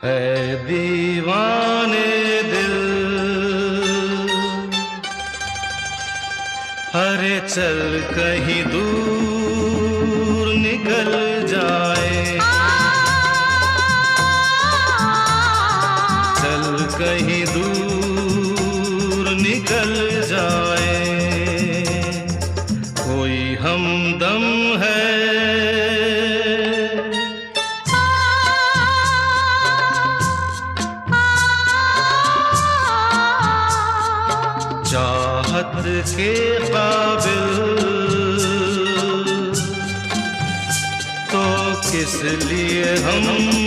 ऐ दीवाने दिल, अरे चल कहीं दूर निकल जाए, चल कहीं दूर निकल जाए, कोई हमदम है चाहत के काबिल, तो किस लिए हम